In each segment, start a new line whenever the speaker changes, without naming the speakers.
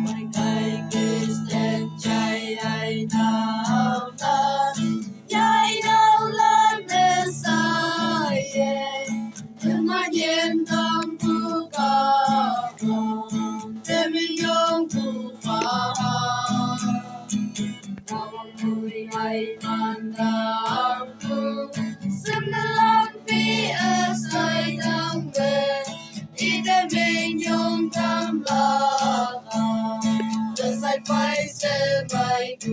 Mai cây kê sen chạy ai nào lên chạy nào lên để sai nhưng mà nhìn tâm tu cao để mình nhung tu phá nào người ai man đạo tu xin làm vì ở sai đang về đi để mình nhung tâm lạc sai phải sẽ bay tu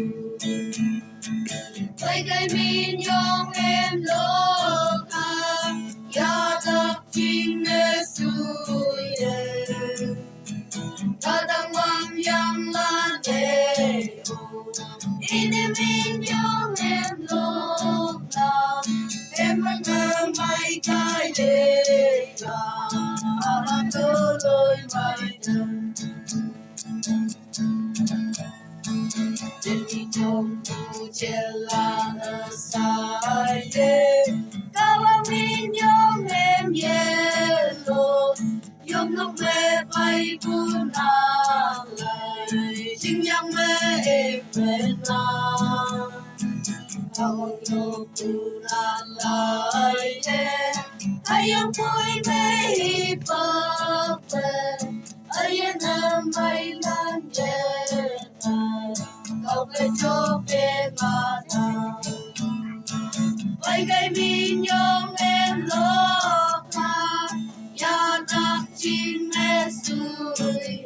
bay cây min nhung em lô ca ya tập chính Giêsu ta đang mang yang la để ini min nhung em lô ca em vẫn ngơ mai cái để là làm đôi đôi mai thân đến khi trong tu chela ở sai cao bao min nhung em yellow yom lúc mẹ bay buồn lại chính yang mẹ em bên na cao lúc tu lại ai yang vui mẹ hi bơ ai em bay lan Kau kecope mata, bay cây min nhung em loka, ya tak chin me sui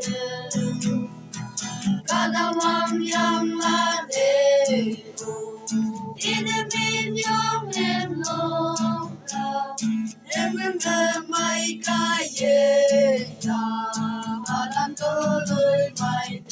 kada wang yang la de, ini min nhung em loka, em mai kaya ya, alam toloi mai